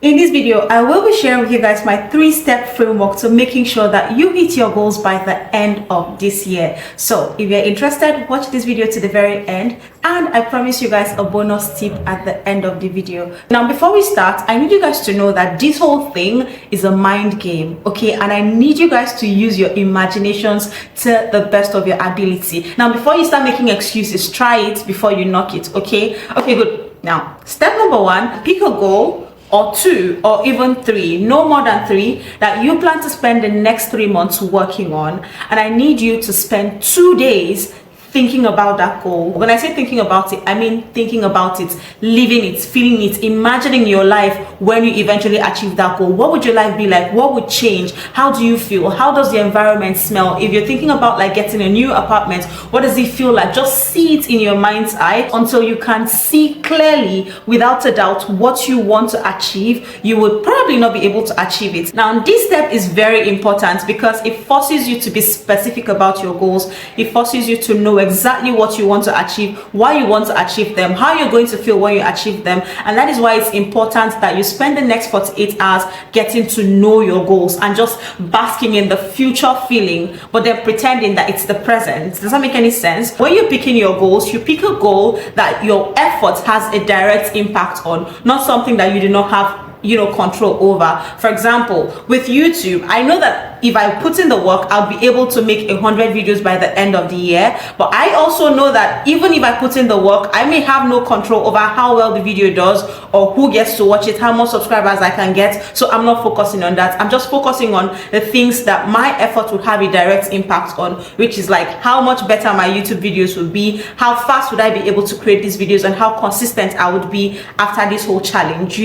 In this video, I will be sharing with you guys my 3-step framework to making sure that you hit your goals by the end of this year. So if you're interested, watch this video to the very end, and I promise you guys a bonus tip at the end of the video. Now, before we start, I need you guys to know that this whole thing is a mind game, okay? And I need you guys to use your imaginations to the best of your ability. Now, before you start making excuses, try it before you knock it, okay? Okay, good. Now, step number 1, pick a goal or 2 or even 3, no more than 3, that you plan to spend the next 3 months working on, and I need you to spend 2 days thinking about that goal. When I say thinking about it, I mean thinking about it, living it, feeling it, imagining your life when you eventually achieve that goal. What would your life be like? What would change? How do you feel? How does the environment smell? If you're thinking about like getting a new apartment, what does it feel like? Just see it in your mind's eye until you can see clearly, without a doubt, what you want to achieve. You would probably not be able to achieve it. Now, this step is very important because it forces you to be specific about your goals. It forces you to know exactly what you want to achieve, why you want to achieve them, how you're going to feel when you achieve them. And that is why it's important that you spend the next 48 hours getting to know your goals and just basking in the future feeling, but then pretending that it's the present. Does that make any sense? When you're picking your goals, you pick a goal that your effort has a direct impact on, not something that you do not have control over. For example, with YouTube, I know that if I put in the work, I'll be able to make 100 videos by the end of the year. But I also know that even if I put in the work, I may have no control over how well the video does or who gets to watch it, how much subscribers I can get. So I'm not focusing on that. I'm just focusing on the things that my effort would have a direct impact on, which is like how much better my YouTube videos would be, how fast would I be able to create these videos, and how consistent I would be after this whole challenge,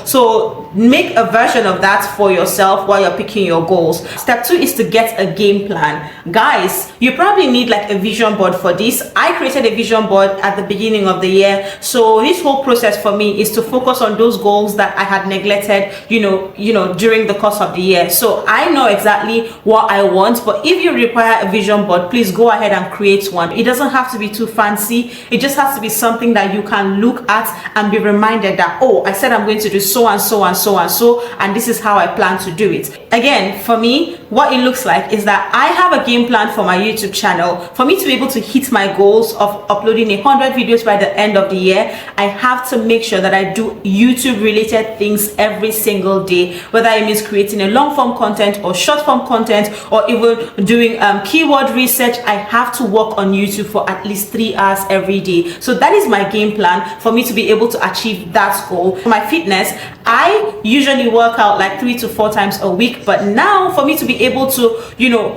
So make a version of that for yourself while you're picking your goals. Step 2 is to get a game plan. Guys, you probably need like a vision board for this. I created a vision board at the beginning of the year. So this whole process for me is to focus on those goals that I had neglected, during the course of the year. So I know exactly what I want, but if you require a vision board, please go ahead and create one. It doesn't have to be too fancy. It just has to be something that you can look at and be reminded that, oh, I said I'm going to do so and so and so and so, and this is how I plan to do it. Again, for me, what it looks like is that I have a game plan for my YouTube channel. For me to be able to hit my goals of uploading 100 videos by the end of the year, I have to make sure that I do YouTube related things every single day, whether it means creating a long form content or short form content or even doing keyword research. I have to work on YouTube for at least 3 hours every day. So that is my game plan for me to be able to achieve that goal. For my fitness, I usually work out like 3 to 4 times a week, but now for me to be able to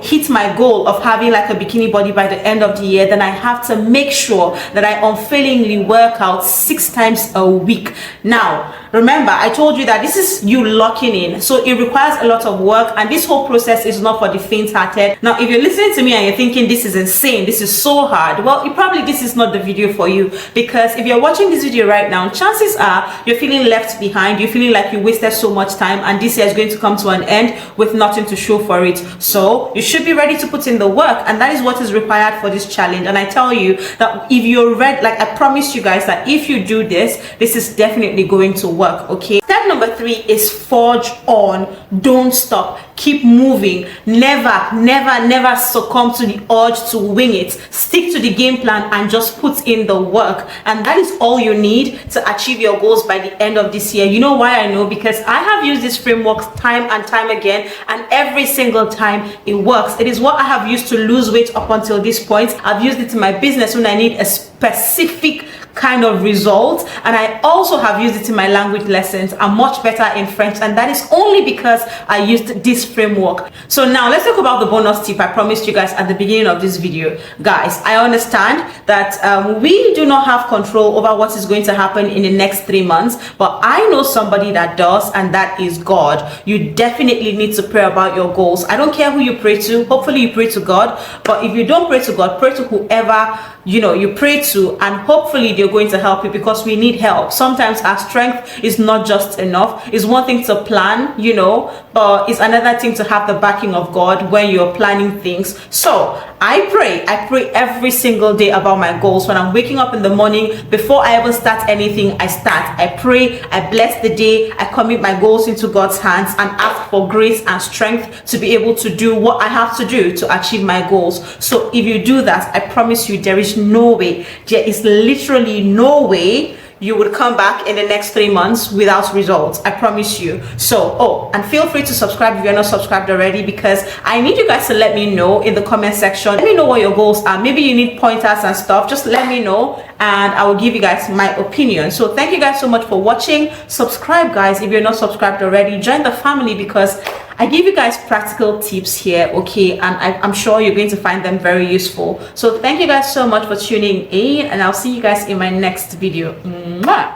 hit my goal of having like a bikini body by the end of the year, then I have to make sure that I unfailingly work out 6 times a week. Now remember, I told you that this is you locking in, so it requires a lot of work, and this whole process is not for the faint-hearted. Now if you're listening to me and you're thinking this is insane, this is so hard, well, this is not the video for you, because if you're watching this video right now, chances are you're feeling left behind, you're feeling like you wasted so much time, and this year is going to come to an end with nothing to show for it. So you should be ready to put in the work, and that is what is required for this challenge. And I tell you that if you're ready, like I promise you guys that if you do this, this is definitely going to work. Okay, step number 3 is forge on. Don't stop, keep moving. Never succumb to the urge to wing it. Stick to the game plan and just put in the work, and that is all you need to achieve your goals by the end of this year. You know why I know? Because I have used this framework time and time again, and every single time it works. It is what I have used to lose weight up until this point. I've used it in my business when I need a specific kind of result, and I also have used it in my language lessons. I'm much better in French, and that is only because I used this framework. So now let's talk about the bonus tip I promised you guys at the beginning of this video. Guys, I understand that we do not have control over what is going to happen in the next 3 months, but I know somebody that does, and that is God. You definitely need to pray about your goals. I don't care who you pray to. Hopefully you pray to God, but if you don't pray to God, pray to whoever you pray to, and hopefully they're going to help you, because we need help. Sometimes our strength is not just enough. It's one thing to plan, but it's another thing to have the backing of God when you're planning things. So I pray every single day about my goals. When I'm waking up in the morning, before I even start anything, I pray, I bless the day, I commit my goals into God's hands and ask for grace and strength to be able to do what I have to do to achieve my goals. So if you do that, I promise you, there is literally no way you would come back in the next 3 months without results. I promise you. So, and feel free to subscribe if you're not subscribed already, because I need you guys to let me know in the comment section. Let me know what your goals are. Maybe you need pointers and stuff. Just let me know and I will give you guys my opinion. So thank you guys so much for watching. Subscribe, guys, if you're not subscribed already. Join the family, because I give you guys practical tips here, okay, and I'm sure you're going to find them very useful. So thank you guys so much for tuning in, and I'll see you guys in my next video. Mwah!